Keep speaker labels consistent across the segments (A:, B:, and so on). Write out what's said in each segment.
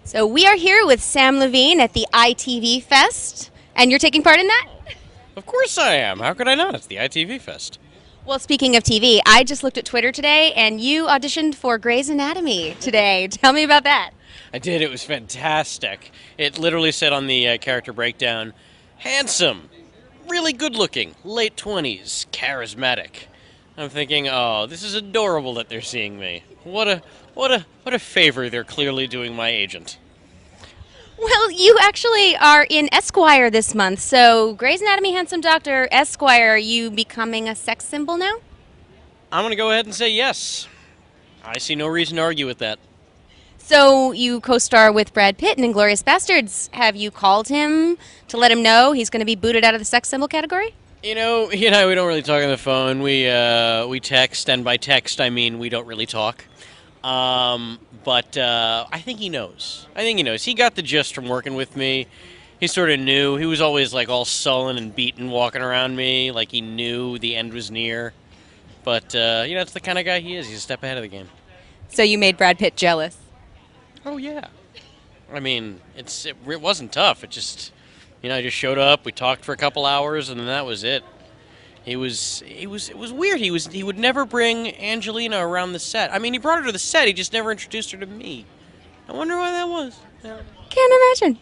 A: So we are here with Sam Levine at the ITV Fest, and you're taking part in that?
B: Of course I am. How could I not? It's the ITV Fest.
A: Well, speaking of TV, I just looked at Twitter today, and you auditioned for Grey's Anatomy today. Tell me about that.
B: I did. It was fantastic. It literally said on the character breakdown, handsome, really good looking, late 20s, charismatic. I'm thinking, oh, this is adorable that they're seeing me. What a favor they're clearly doing my agent.
A: Well, you actually are in Esquire this month, so Grey's Anatomy Handsome Doctor, Esquire, are you becoming a sex symbol now?
B: I'm going to go ahead and say yes. I see no reason to argue with that.
A: So you co-star with Brad Pitt in Inglourious Basterds. Have you called him to let him know he's going to be booted out of the sex symbol category?
B: You know, he and I, we don't really talk on the phone. We text, and by text I mean we don't really talk. But I think he knows. He got the gist from working with me. He sort of knew. He was always like all sullen and beaten walking around me, like he knew the end was near. But, it's the kind of guy he is. He's a step ahead of the game.
A: So you made Brad Pitt jealous?
B: Oh, yeah. I mean, it wasn't tough. It just, I just showed up, we talked for a couple hours, and then that was it. It was weird. He would never bring Angelina around the set. I mean, he brought her to the set. He just never introduced her to me. I wonder why that was. Yeah.
A: Can't imagine.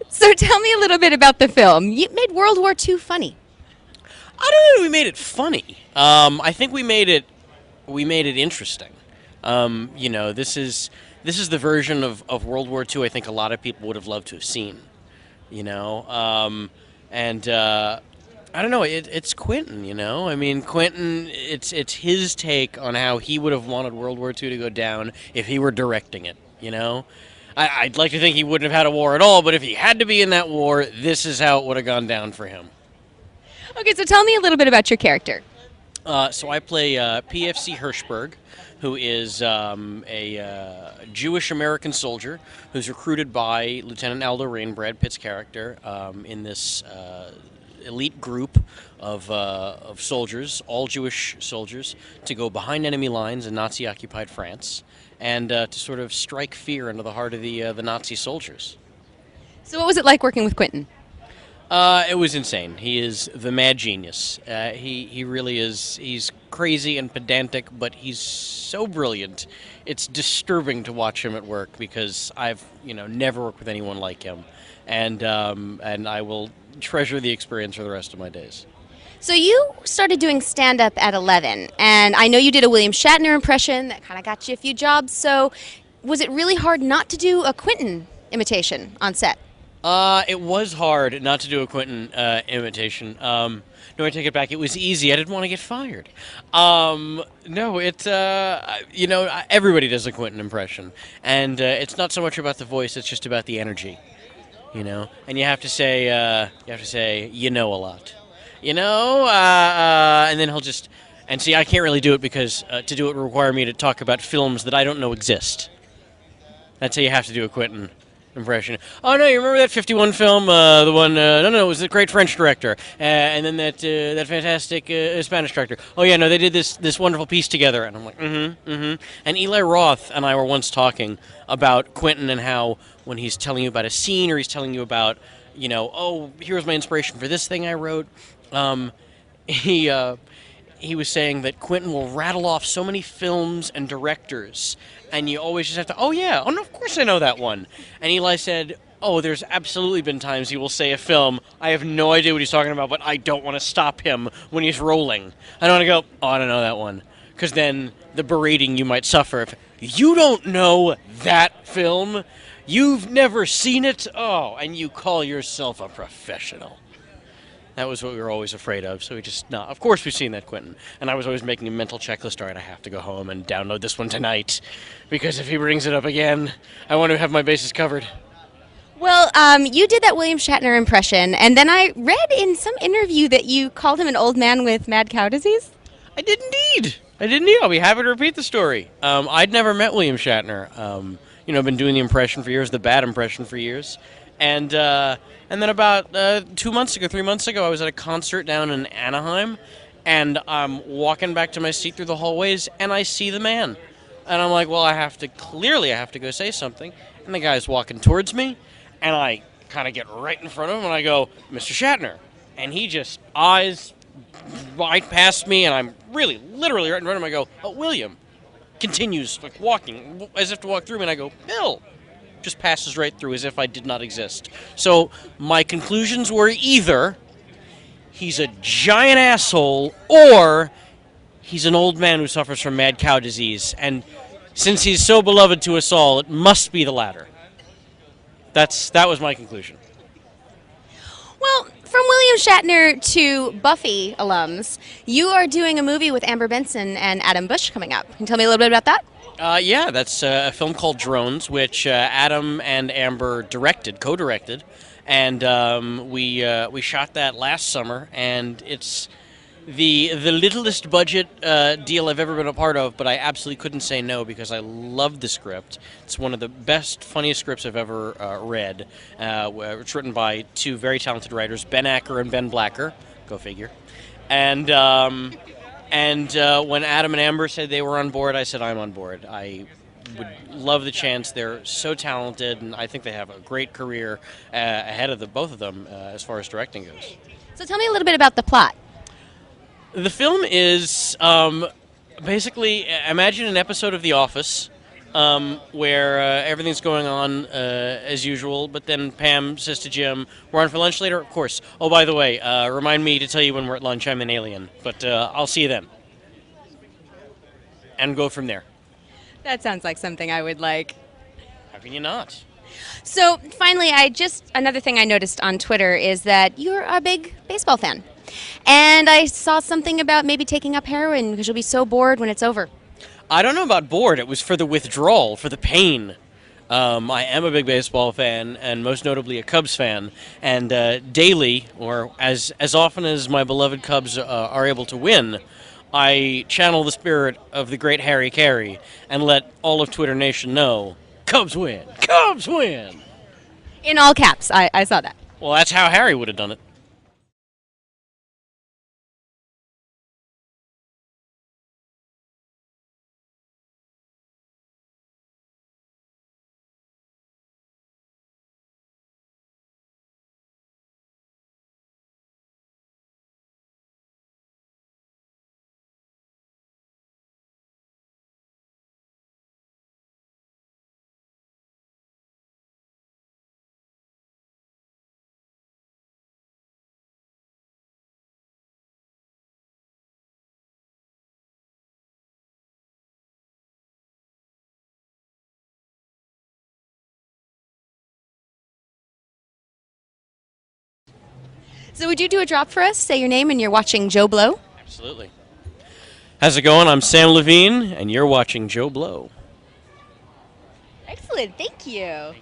A: So tell me a little bit about the film. You made World War II funny.
B: I don't know if we made it funny. I think we made it interesting. This is the version of World War II I think a lot of people would have loved to have seen. I don't know. It's Quentin, I mean, Quentin. It's his take on how he would have wanted World War II to go down if he were directing it. I'd like to think he wouldn't have had a war at all, but if he had to be in that war, this is how it would have gone down for him.
A: Okay, so tell me a little bit about your character.
B: So I play PFC Hirschberg, who is a Jewish American soldier who's recruited by Lieutenant Aldo Raine, Brad Pitt's character, in this elite group of soldiers, all Jewish soldiers, to go behind enemy lines in Nazi-occupied France and to sort of strike fear into the heart of the Nazi soldiers.
A: So what was it like working with Quentin?
B: It was insane. He is the mad genius. He really is. He's crazy and pedantic, but he's so brilliant. It's disturbing to watch him at work because I've never worked with anyone like him, and I will treasure the experience for the rest of my days.
A: So you started doing stand-up at 11, and I know you did a William Shatner impression that kind of got you a few jobs. So was it really hard not to do a Quentin imitation on set?
B: It was hard not to do a Quentin imitation. No, I take it back. It was easy. I didn't want to get fired. No, it's everybody does a Quentin impression, and it's not so much about the voice; it's just about the energy. And you have to say a lot. And then he'll just and see. I can't really do it because to do it would require me to talk about films that I don't know exist. That's how you have to do a Quentin impression. Oh no, you remember that 51 film? The one? No, it was the great French director, and then that fantastic Spanish director. Oh yeah, no, they did this wonderful piece together, and I'm like, And Eli Roth and I were once talking about Quentin and how when he's telling you about a scene or he's telling you about, oh, here's my inspiration for this thing I wrote. He was saying that Quentin will rattle off so many films and directors, and you always just have to, oh yeah, oh no, of course I know that one. And Eli said, oh, there's absolutely been times he will say a film, I have no idea what he's talking about, but I don't want to stop him when he's rolling. I don't want to go, oh, I don't know that one. Because then the berating you might suffer. If you don't know that film, you've never seen it, oh, and you call yourself a professional. That was what we were always afraid of, so we just, no, of course we've seen that, Quentin. And I was always making a mental checklist, all right, I have to go home and download this one tonight, because if he brings it up again, I want to have my bases covered.
A: Well, you did that William Shatner impression, and then I read in some interview that you called him an old man with mad cow disease?
B: I did indeed. I'll be happy to repeat the story. I'd never met William Shatner. I've been doing the impression for years, the bad impression for years. And then about 3 months ago, I was at a concert down in Anaheim, and I'm walking back to my seat through the hallways, and I see the man. And I'm like, well, I have to go say something. and the guy's walking towards me, and I kind of get right in front of him, and I go, Mr. Shatner. And he just eyes right past me, and I'm really, literally right in front of him. I go, oh, William. Continues, like, walking, as if to walk through me, and I go, Bill. Just passes right through as if I did not exist. So my conclusions were either he's a giant asshole, or he's an old man who suffers from mad cow disease. And since he's so beloved to us all, it must be the latter. That was my conclusion.
A: Well, from William Shatner to Buffy alums, you are doing a movie with Amber Benson and Adam Bush coming up. Can you tell me a little bit about that?
B: Yeah, that's a film called Drones, which Adam and Amber co-directed, and we shot that last summer, and it's the littlest budget deal I've ever been a part of, but I absolutely couldn't say no because I love the script. It's one of the best, funniest scripts I've ever read. It's written by two very talented writers, Ben Acker and Ben Blacker. Go figure. And when Adam and Amber said they were on board, I said I'm on board. I would love the chance. They're so talented, and I think they have a great career ahead of both of them as far as directing goes.
A: So tell me a little bit about the plot.
B: The film is basically, imagine an episode of The Office where everything's going on as usual, but then Pam says to Jim, we're on for lunch later? Of course. Oh, by the way, remind me to tell you when we're at lunch. I'm an alien, but I'll see you then. And go from there.
A: That sounds like something I would like.
B: How can you not?
A: So finally, another thing I noticed on Twitter is that you're a big baseball fan. And I saw something about maybe taking up heroin because you'll be so bored when it's over.
B: I don't know about bored. It was for the withdrawal, for the pain. I am a big baseball fan, and most notably a Cubs fan. And daily, or as often as my beloved Cubs are able to win, I channel the spirit of the great Harry Carey and let all of Twitter Nation know, Cubs win! Cubs win!
A: In all caps, I saw that.
B: Well, that's how Harry would have done it.
A: So would you do a drop for us? Say your name and you're watching Joe Blow.
B: Absolutely. How's it going? I'm Samm Levine, and you're watching Joe Blow.
A: Excellent. Thank you.